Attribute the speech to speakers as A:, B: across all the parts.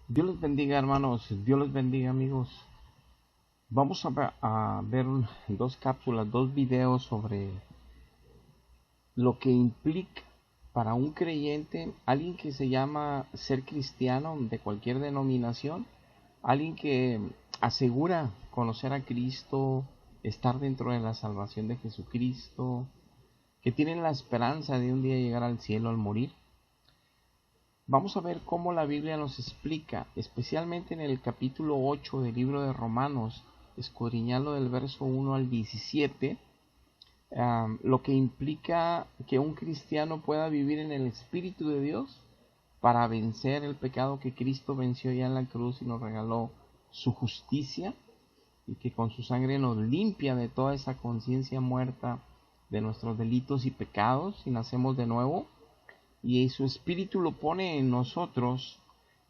A: Dios les bendiga, hermanos. Dios les bendiga, amigos. Vamos a ver dos cápsulas, dos videos sobre lo que implica para un creyente, alguien que se llama ser cristiano de cualquier denominación, alguien que asegura conocer a Cristo, estar dentro de la salvación de Jesucristo, que tienen la esperanza de un día llegar al cielo al morir. Vamos a ver cómo la Biblia nos explica, especialmente en el capítulo 8 del libro de Romanos, escudriñando del verso 1 al 17, lo que implica que un cristiano pueda vivir en el Espíritu de Dios para vencer el pecado que Cristo venció ya en la cruz y nos regaló su justicia, y que con su sangre nos limpia de toda esa conciencia muerta de nuestros delitos y pecados y nacemos de nuevo, y su espíritu lo pone en nosotros,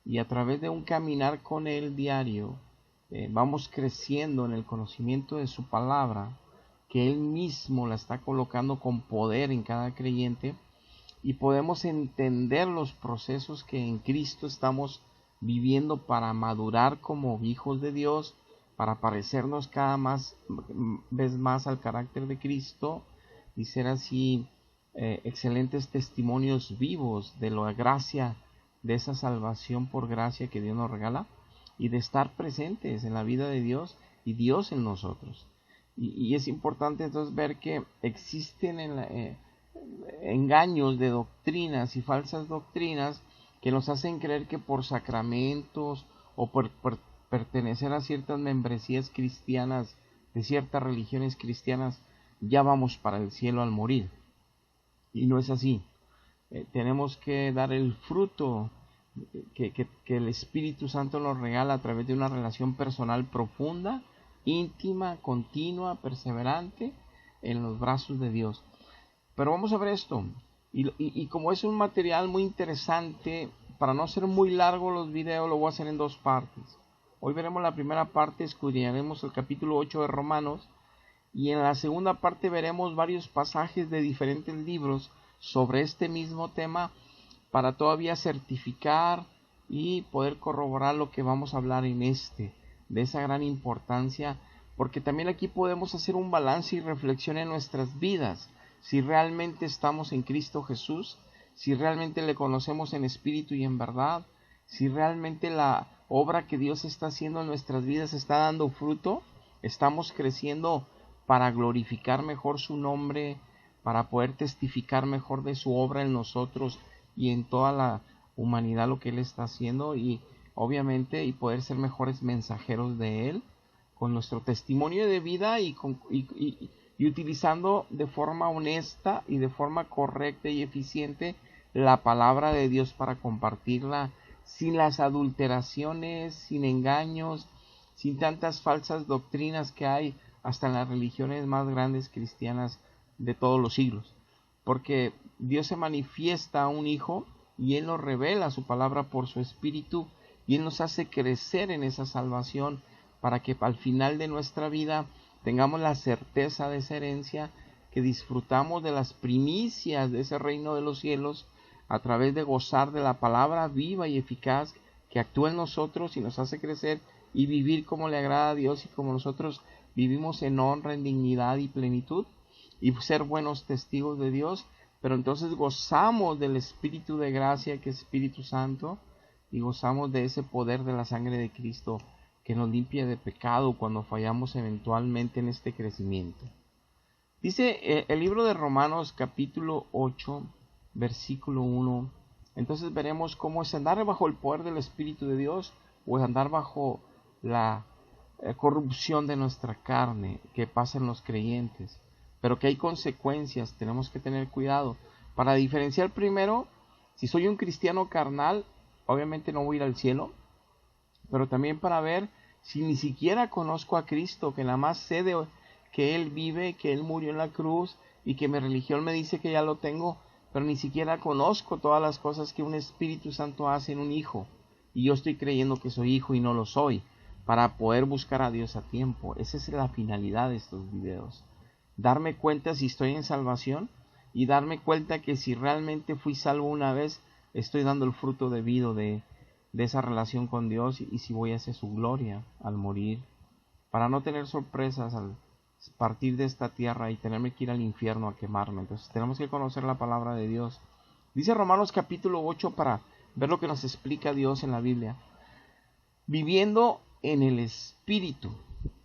A: y a través de un caminar con él diario vamos creciendo en el conocimiento de su palabra, que él mismo la está colocando con poder en cada creyente, y podemos entender los procesos que en Cristo estamos viviendo para madurar como hijos de Dios, para parecernos vez más al carácter de Cristo y ser así excelentes testimonios vivos de la gracia, de esa salvación por gracia que Dios nos regala, y de estar presentes en la vida de Dios y Dios en nosotros. Y es importante entonces ver que existen engaños de doctrinas y falsas doctrinas que nos hacen creer que por sacramentos o por pertenecer a ciertas membresías cristianas, de ciertas religiones cristianas, ya vamos para el cielo al morir. Y no es así. Tenemos que dar el fruto que el Espíritu Santo nos regala a través de una relación personal profunda, íntima, continua, perseverante en los brazos de Dios. Pero vamos a ver esto. Y como es un material muy interesante, para no ser muy largo los videos, lo voy a hacer en dos partes. Hoy veremos la primera parte, escudriñaremos el capítulo 8 de Romanos, y en la segunda parte veremos varios pasajes de diferentes libros sobre este mismo tema para todavía certificar y poder corroborar lo que vamos a hablar de esa gran importancia, porque también aquí podemos hacer un balance y reflexión en nuestras vidas, si realmente estamos en Cristo Jesús, si realmente le conocemos en espíritu y en verdad, si realmente la obra que Dios está haciendo en nuestras vidas está dando fruto, estamos creciendo para glorificar mejor su nombre, para poder testificar mejor de su obra en nosotros y en toda la humanidad, lo que Él está haciendo, y obviamente y poder ser mejores mensajeros de Él con nuestro testimonio de vida y utilizando de forma honesta y de forma correcta y eficiente la palabra de Dios para compartirla sin las adulteraciones, sin engaños, sin tantas falsas doctrinas que hay hasta en las religiones más grandes cristianas de todos los siglos. Porque Dios se manifiesta a un Hijo y Él nos revela su palabra por su Espíritu, y Él nos hace crecer en esa salvación para que al final de nuestra vida tengamos la certeza de esa herencia, que disfrutamos de las primicias de ese reino de los cielos a través de gozar de la palabra viva y eficaz que actúa en nosotros y nos hace crecer y vivir como le agrada a Dios y como nosotros vivimos en honra, en dignidad y plenitud, y ser buenos testigos de Dios. Pero entonces gozamos del Espíritu de gracia, que es Espíritu Santo, y gozamos de ese poder de la sangre de Cristo que nos limpia de pecado cuando fallamos eventualmente en este crecimiento. Dice el libro de Romanos capítulo 8 versículo 1. Entonces veremos cómo es andar bajo el poder del Espíritu de Dios o es andar bajo la corrupción de nuestra carne que pasa en los creyentes, pero que hay consecuencias. Tenemos que tener cuidado para diferenciar primero, si soy un cristiano carnal, obviamente no voy a ir al cielo, pero también para ver si ni siquiera conozco a Cristo, que nada más sé de que Él vive, que Él murió en la cruz y que mi religión me dice que ya lo tengo, pero ni siquiera conozco todas las cosas que un Espíritu Santo hace en un hijo, y yo estoy creyendo que soy hijo y no lo soy, para poder buscar a Dios a tiempo. Esa es la finalidad de estos videos, darme cuenta si estoy en salvación y darme cuenta que si realmente fui salvo una vez, estoy dando el fruto debido de esa relación con Dios y si voy hacia su gloria al morir, para no tener sorpresas al partir de esta tierra y tenerme que ir al infierno a quemarme. Entonces tenemos que conocer la palabra de Dios. Dice Romanos capítulo 8 para ver lo que nos explica Dios en la Biblia. Viviendo en el Espíritu,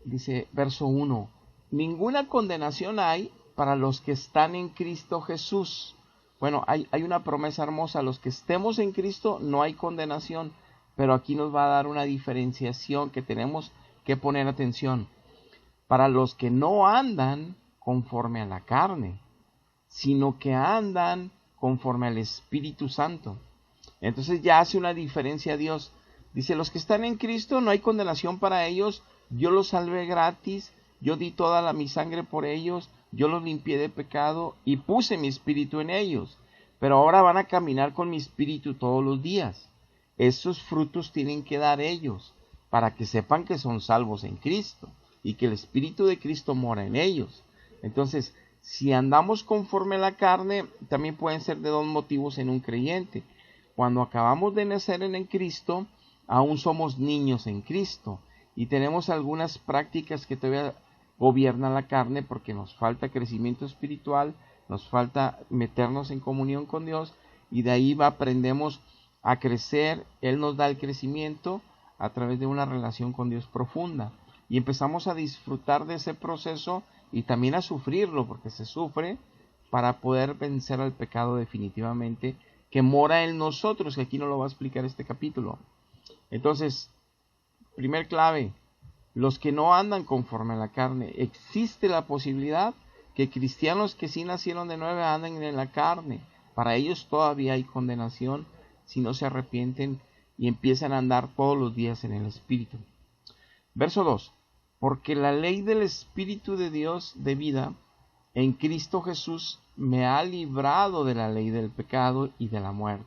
A: dice verso 1, ninguna condenación hay para los que están en Cristo Jesús. Bueno, hay una promesa hermosa, los que estemos en Cristo no hay condenación, pero aquí nos va a dar una diferenciación que tenemos que poner atención. Para los que no andan conforme a la carne, sino que andan conforme al Espíritu Santo. Entonces ya hace una diferencia Dios. Dice, los que están en Cristo no hay condenación para ellos, yo los salvé gratis, yo di toda mi sangre por ellos, yo los limpié de pecado y puse mi espíritu en ellos. Pero ahora van a caminar con mi espíritu todos los días. Esos frutos tienen que dar ellos, para que sepan que son salvos en Cristo y que el Espíritu de Cristo mora en ellos. Entonces, si andamos conforme a la carne, también pueden ser de dos motivos en un creyente. Cuando acabamos de nacer en Cristo, aún somos niños en Cristo y tenemos algunas prácticas que todavía gobiernan la carne porque nos falta crecimiento espiritual, nos falta meternos en comunión con Dios y de ahí aprendemos a crecer. Él nos da el crecimiento a través de una relación con Dios profunda y empezamos a disfrutar de ese proceso y también a sufrirlo, porque se sufre para poder vencer al pecado definitivamente que mora en nosotros, que aquí no lo va a explicar este capítulo. Entonces, primer clave, los que no andan conforme a la carne, existe la posibilidad que cristianos que sí nacieron de nuevo anden en la carne. Para ellos todavía hay condenación si no se arrepienten y empiezan a andar todos los días en el Espíritu. Verso 2. Porque la ley del Espíritu de Dios de vida en Cristo Jesús me ha librado de la ley del pecado y de la muerte.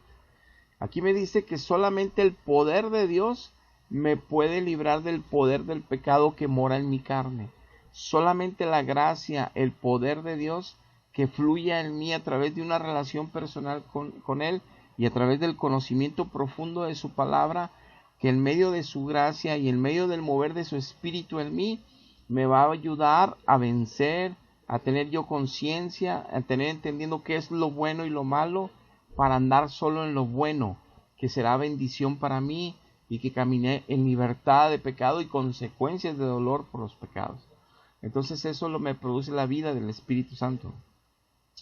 A: Aquí me dice que solamente el poder de Dios me puede librar del poder del pecado que mora en mi carne. Solamente la gracia, el poder de Dios que fluya en mí a través de una relación personal con Él y a través del conocimiento profundo de su palabra, que en medio de su gracia y en medio del mover de su espíritu en mí, me va a ayudar a vencer, a tener yo conciencia, a tener entendiendo qué es lo bueno y lo malo, para andar solo en lo bueno, que será bendición para mí y que caminé en libertad de pecado y consecuencias de dolor por los pecados. Entonces eso me produce la vida del Espíritu Santo.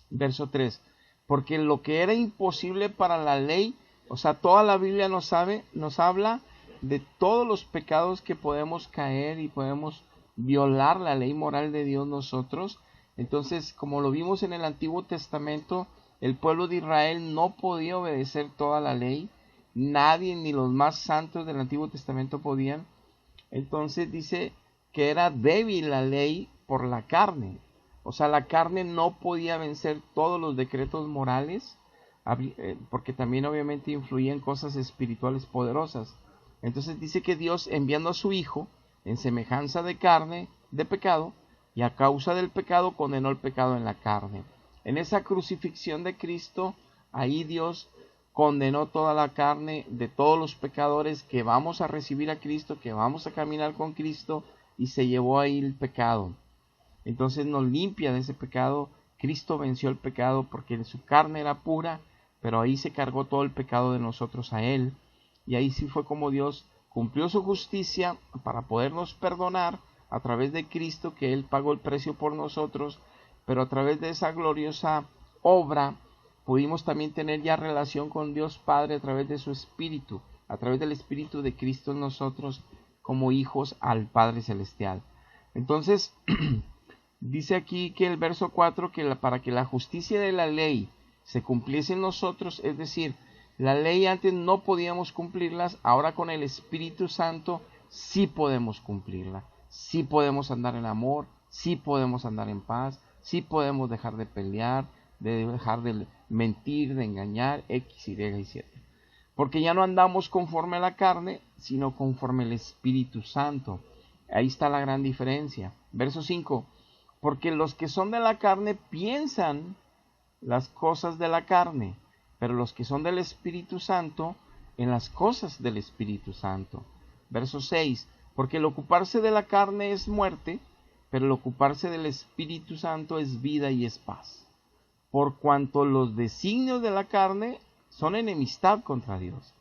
A: Verso 3. Porque lo que era imposible para la ley, o sea, toda la Biblia nos habla de todos los pecados que podemos caer y podemos violar la ley moral de Dios nosotros. Entonces, como lo vimos en el Antiguo Testamento, el pueblo de Israel no podía obedecer toda la ley. Nadie, ni los más santos del Antiguo Testamento podían. Entonces dice que era débil la ley por la carne. O sea, la carne no podía vencer todos los decretos morales, porque también obviamente influían cosas espirituales poderosas. Entonces dice que Dios, enviando a su Hijo en semejanza de carne, de pecado, y a causa del pecado condenó el pecado en la carne. En esa crucifixión de Cristo, ahí Dios condenó toda la carne de todos los pecadores que vamos a recibir a Cristo, que vamos a caminar con Cristo, y se llevó ahí el pecado. Entonces nos limpia de ese pecado. Cristo venció el pecado porque su carne era pura, pero ahí se cargó todo el pecado de nosotros a Él. Y ahí sí fue como Dios cumplió su justicia para podernos perdonar a través de Cristo, que Él pagó el precio por nosotros, pero a través de esa gloriosa obra pudimos también tener ya relación con Dios Padre a través de su Espíritu, a través del Espíritu de Cristo en nosotros como hijos al Padre Celestial. Entonces, dice aquí que el verso 4 que para que la justicia de la ley se cumpliese en nosotros, es decir, la ley antes no podíamos cumplirlas, ahora con el Espíritu Santo sí podemos cumplirla, sí podemos andar en amor, sí podemos andar en paz, sí podemos dejar de pelear, de dejar de mentir, de engañar, X, Y y Z. Porque ya no andamos conforme a la carne, sino conforme al Espíritu Santo. Ahí está la gran diferencia. Verso 5. Porque los que son de la carne piensan las cosas de la carne, pero los que son del Espíritu Santo en las cosas del Espíritu Santo. Verso 6, porque el ocuparse de la carne es muerte, pero el ocuparse del Espíritu Santo es vida y es paz. Por cuanto los designios de la carne son enemistad contra Dios,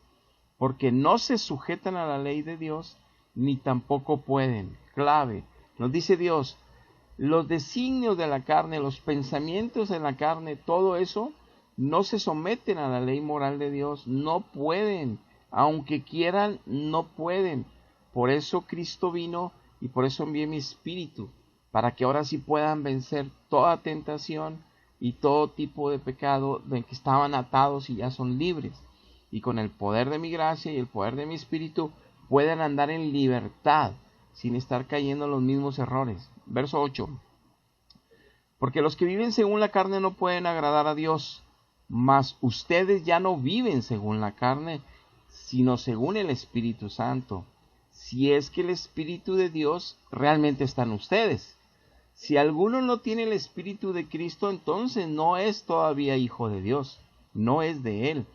A: porque no se sujetan a la ley de Dios, ni tampoco pueden. Clave, nos dice Dios, los designios de la carne, los pensamientos de la carne, todo eso, no se someten a la ley moral de Dios, no pueden, aunque quieran, no pueden. Por eso Cristo vino y por eso envié mi Espíritu, para que ahora sí puedan vencer toda tentación y todo tipo de pecado de que estaban atados y ya son libres. Y con el poder de mi gracia y el poder de mi Espíritu pueden andar en libertad sin estar cayendo en los mismos errores. Verso 8. Porque los que viven según la carne no pueden agradar a Dios, mas ustedes ya no viven según la carne, sino según el Espíritu Santo. Si es que el Espíritu de Dios realmente está en ustedes. Si alguno no tiene el Espíritu de Cristo, entonces no es todavía hijo de Dios, no es de Él.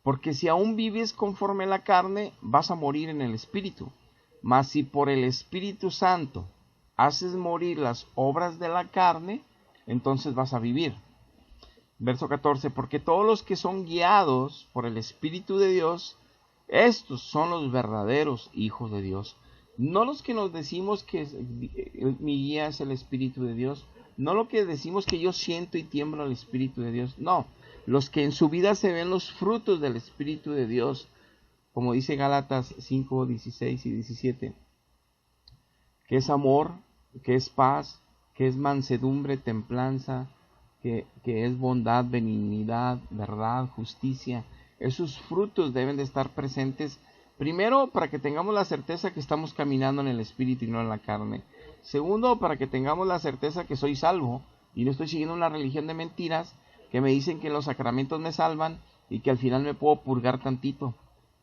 A: Porque si aún vives conforme a la carne, vas a morir en el Espíritu. Mas si por el Espíritu Santo haces morir las obras de la carne, entonces vas a vivir. Verso 14, porque todos los que son guiados por el Espíritu de Dios, estos son los verdaderos hijos de Dios. No los que nos decimos que mi guía es el Espíritu de Dios, no lo que decimos que yo siento y tiemblo al Espíritu de Dios, no, los que en su vida se ven los frutos del Espíritu de Dios, como dice Gálatas 5, 16 y 17, que es amor, que es paz, que es mansedumbre, templanza, que es bondad, benignidad, verdad, justicia. Esos frutos deben de estar presentes. Primero, para que tengamos la certeza que estamos caminando en el Espíritu y no en la carne. Segundo, para que tengamos la certeza que soy salvo y no estoy siguiendo una religión de mentiras que me dicen que los sacramentos me salvan y que al final me puedo purgar tantito.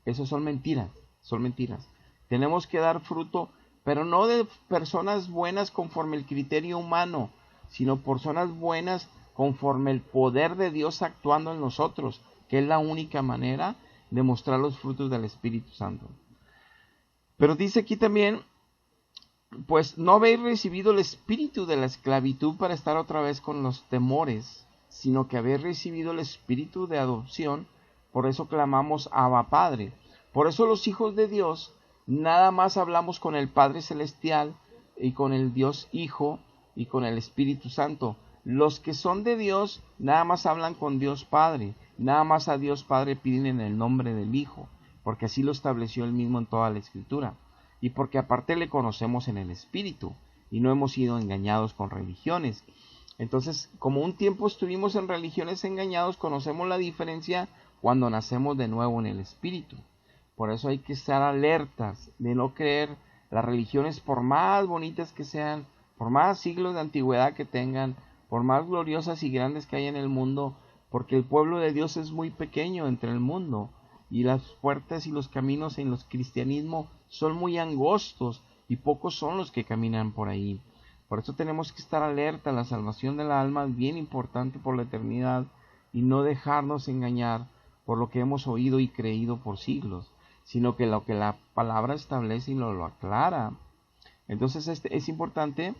A: Eso son mentiras, son mentiras. Tenemos que dar fruto, pero no de personas buenas conforme el criterio humano, sino personas buenas conforme el poder de Dios actuando en nosotros, que es la única manera de mostrar los frutos del Espíritu Santo. Pero dice aquí también, pues no habéis recibido el espíritu de la esclavitud para estar otra vez con los temores, sino que habéis recibido el espíritu de adopción, por eso clamamos Abba Padre. Por eso los hijos de Dios nada más hablamos con el Padre Celestial y con el Dios Hijo y con el Espíritu Santo. Los que son de Dios nada más hablan con Dios Padre, nada más a Dios Padre piden en el nombre del Hijo, porque así lo estableció Él mismo en toda la Escritura, y porque aparte le conocemos en el Espíritu, y no hemos sido engañados con religiones. Entonces, como un tiempo estuvimos en religiones engañados, conocemos la diferencia cuando nacemos de nuevo en el Espíritu. Por eso hay que estar alertas de no creer las religiones, por más bonitas que sean, por más siglos de antigüedad que tengan, por más gloriosas y grandes que hay en el mundo, porque el pueblo de Dios es muy pequeño entre el mundo, y las puertas y los caminos en los cristianismo son muy angostos, y pocos son los que caminan por ahí. Por eso tenemos que estar alerta. La salvación del alma es bien importante por la eternidad, y no dejarnos engañar por lo que hemos oído y creído por siglos, sino que lo que la palabra establece y lo aclara. Entonces es importante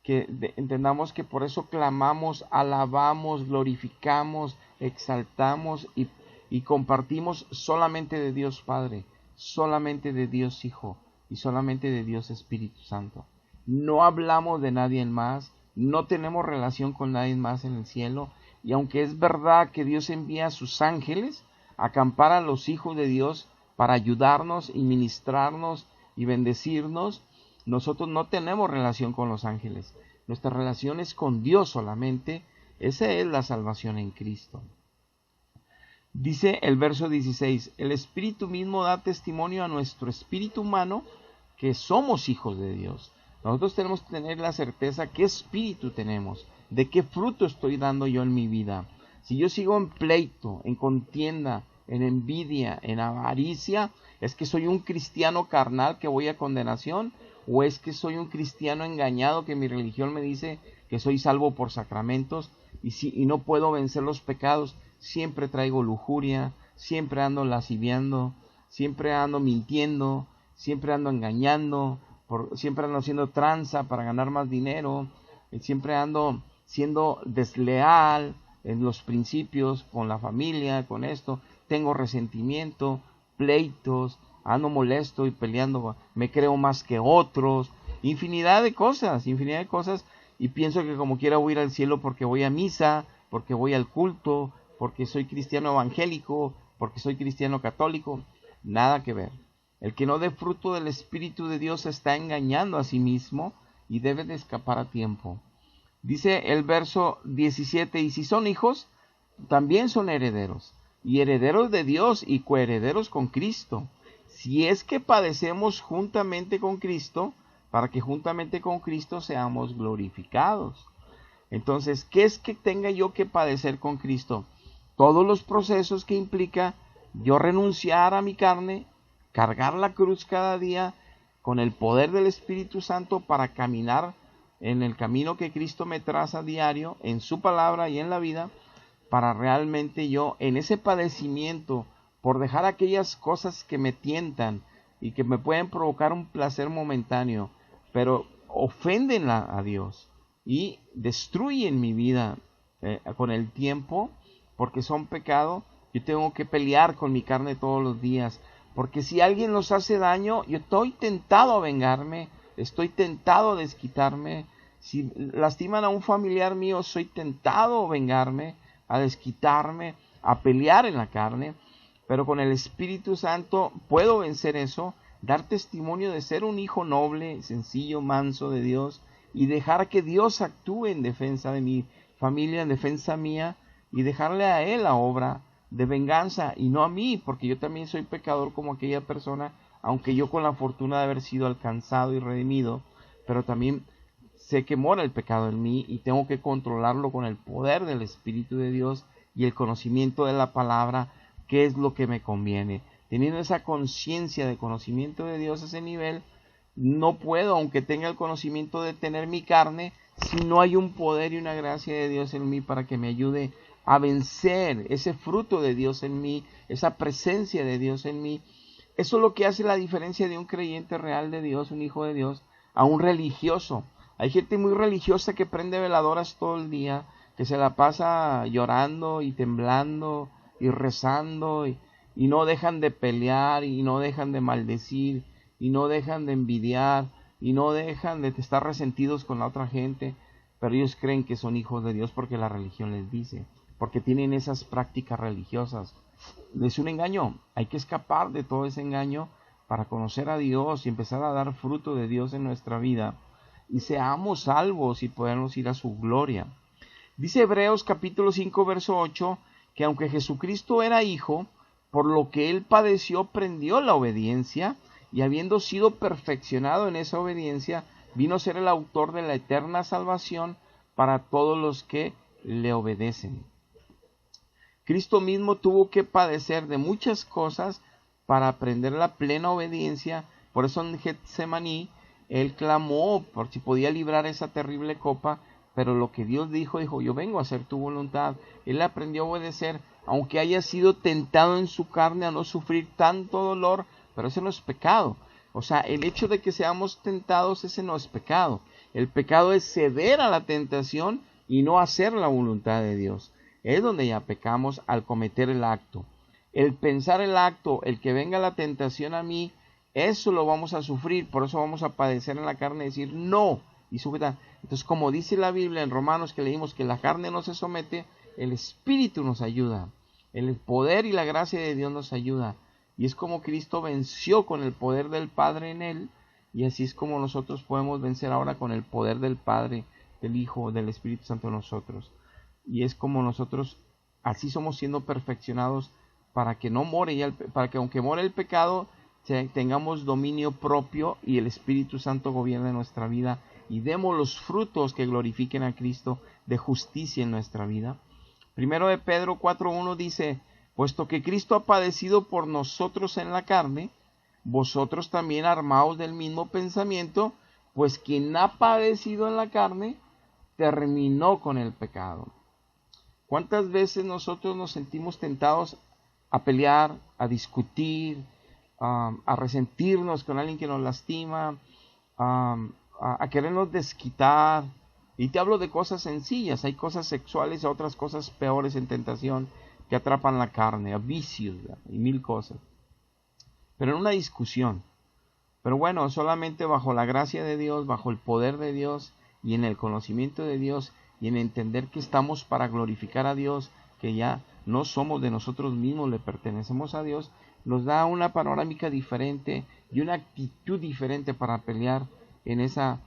A: que entendamos que por eso clamamos, alabamos, glorificamos, exaltamos y compartimos solamente de Dios Padre, solamente de Dios Hijo y solamente de Dios Espíritu Santo. No hablamos de nadie más, no tenemos relación con nadie más en el cielo, y aunque es verdad que Dios envía a sus ángeles a acampar a los hijos de Dios para ayudarnos y ministrarnos y bendecirnos, nosotros no tenemos relación con los ángeles. Nuestra relación es con Dios solamente. Esa es la salvación en Cristo. Dice el verso 16, el Espíritu mismo da testimonio a nuestro espíritu humano que somos hijos de Dios. Nosotros tenemos que tener la certeza qué espíritu tenemos, de qué fruto estoy dando yo en mi vida. Si yo sigo en pleito, en contienda, en envidia, en avaricia, ¿es que soy un cristiano carnal que voy a condenación? ¿O es que soy un cristiano engañado que mi religión me dice que soy salvo por sacramentos y no puedo vencer los pecados? Siempre traigo lujuria, siempre ando lasciviando, siempre ando mintiendo, siempre ando engañando, siempre ando haciendo tranza para ganar más dinero, siempre ando siendo desleal en los principios con la familia, con esto, tengo resentimiento, pleitos, ando molesto y peleando, me creo más que otros, infinidad de cosas, y pienso que como quiera voy a ir al cielo porque voy a misa, porque voy al culto, porque soy cristiano evangélico, porque soy cristiano católico. Nada que ver. El que no dé fruto del Espíritu de Dios está engañando a sí mismo y debe de escapar a tiempo. Dice el verso 17, y si son hijos, también son herederos, y herederos de Dios y coherederos con Cristo, si es que padecemos juntamente con Cristo, para que juntamente con Cristo seamos glorificados. Entonces, ¿qué es que tenga yo que padecer con Cristo? Todos los procesos que implica yo renunciar a mi carne, cargar la cruz cada día con el poder del Espíritu Santo para caminar en el camino que Cristo me traza diario, en su palabra y en la vida, para realmente yo, en ese padecimiento, por dejar aquellas cosas que me tientan y que me pueden provocar un placer momentáneo, pero ofenden a Dios y destruyen mi vida con el tiempo, porque son pecado, yo tengo que pelear con mi carne todos los días, porque si alguien nos hace daño, yo estoy tentado a vengarme, estoy tentado a desquitarme. Si lastiman a un familiar mío, soy tentado a vengarme, a desquitarme, a pelear en la carne. Pero con el Espíritu Santo puedo vencer eso, dar testimonio de ser un hijo noble, sencillo, manso de Dios, y dejar que Dios actúe en defensa de mi familia, en defensa mía, y dejarle a Él la obra de venganza y no a mí, porque yo también soy pecador como aquella persona, aunque yo con la fortuna de haber sido alcanzado y redimido, pero también sé que mora el pecado en mí y tengo que controlarlo con el poder del Espíritu de Dios y el conocimiento de la palabra, qué es lo que me conviene. Teniendo esa conciencia de conocimiento de Dios a ese nivel, no puedo, aunque tenga el conocimiento de tener mi carne, si no hay un poder y una gracia de Dios en mí para que me ayude a vencer ese fruto de Dios en mí, esa presencia de Dios en mí. Eso es lo que hace la diferencia de un creyente real de Dios, un hijo de Dios, a un religioso. Hay gente muy religiosa que prende veladoras todo el día, que se la pasa llorando y temblando y rezando y no dejan de pelear y no dejan de maldecir y no dejan de envidiar y no dejan de estar resentidos con la otra gente, pero ellos creen que son hijos de Dios porque la religión les dice, porque tienen esas prácticas religiosas. Es un engaño, hay que escapar de todo ese engaño para conocer a Dios y empezar a dar fruto de Dios en nuestra vida y seamos salvos y podamos ir a su gloria. Dice Hebreos capítulo 5 verso 8 que aunque Jesucristo era hijo, por lo que él padeció aprendió la obediencia y habiendo sido perfeccionado en esa obediencia, vino a ser el autor de la eterna salvación para todos los que le obedecen. Cristo mismo tuvo que padecer de muchas cosas para aprender la plena obediencia. Por eso en Getsemaní él clamó por si podía librar esa terrible copa, pero lo que Dios dijo, yo vengo a hacer tu voluntad. Él aprendió a obedecer, aunque haya sido tentado en su carne a no sufrir tanto dolor, pero ese no es pecado. O sea, el hecho de que seamos tentados, ese no es pecado. El pecado es ceder a la tentación y no hacer la voluntad de Dios. Es donde ya pecamos al cometer el acto. El pensar el acto, el que venga la tentación a mí, eso lo vamos a sufrir, por eso vamos a padecer en la carne, decir no y sujetar. Entonces, como dice la Biblia en Romanos que leímos que la carne no se somete, el Espíritu nos ayuda, el poder y la gracia de Dios nos ayuda. Y es como Cristo venció con el poder del Padre en él, y así es como nosotros podemos vencer ahora con el poder del Padre, del Hijo, del Espíritu Santo en nosotros. Y es como nosotros así somos siendo perfeccionados para que no more, para que aunque more el pecado, tengamos dominio propio y el Espíritu Santo gobierne nuestra vida y demos los frutos que glorifiquen a Cristo de justicia en nuestra vida. Primero de Pedro 4:1 dice, puesto que Cristo ha padecido por nosotros en la carne, vosotros también armaos del mismo pensamiento, pues quien ha padecido en la carne, terminó con el pecado. ¿Cuántas veces nosotros nos sentimos tentados a pelear, a discutir, a resentirnos con alguien que nos lastima, a querernos desquitar. Y te hablo de cosas sencillas, hay cosas sexuales y otras cosas peores en tentación que atrapan la carne, a vicios, ¿verdad? Y mil cosas. Pero en una discusión. Pero bueno, solamente bajo la gracia de Dios, bajo el poder de Dios y en el conocimiento de Dios y en entender que estamos para glorificar a Dios, que ya no somos de nosotros mismos, le pertenecemos a Dios, nos da una panorámica diferente y una actitud diferente para pelear en esa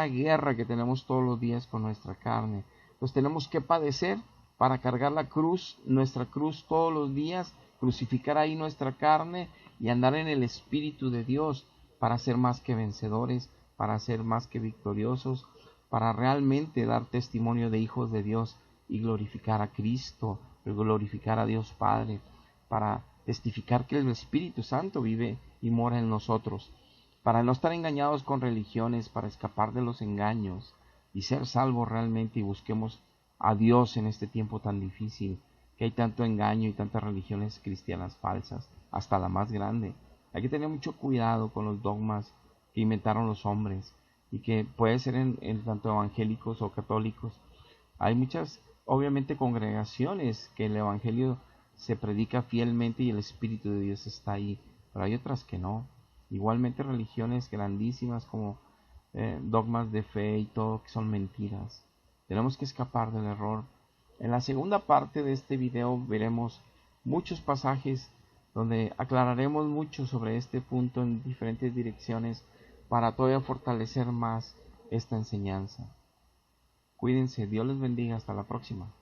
A: guerra que tenemos todos los días con nuestra carne. Pues tenemos que padecer para cargar la cruz, nuestra cruz todos los días, crucificar ahí nuestra carne y andar en el Espíritu de Dios para ser más que vencedores, para ser más que victoriosos, para realmente dar testimonio de hijos de Dios y glorificar a Cristo, glorificar a Dios Padre, para testificar que el Espíritu Santo vive y mora en nosotros, para no estar engañados con religiones, para escapar de los engaños y ser salvos realmente y busquemos a Dios en este tiempo tan difícil, que hay tanto engaño y tantas religiones cristianas falsas, hasta la más grande. Hay que tener mucho cuidado con los dogmas que inventaron los hombres y que puede ser en tanto evangélicos o católicos. Hay muchas, obviamente, congregaciones que el evangelio se predica fielmente y el Espíritu de Dios está ahí, pero hay otras que no. Igualmente religiones grandísimas como dogmas de fe y todo que son mentiras. Tenemos que escapar del error. En la segunda parte de este video veremos muchos pasajes donde aclararemos mucho sobre este punto en diferentes direcciones para todavía fortalecer más esta enseñanza. Cuídense, Dios les bendiga, hasta la próxima.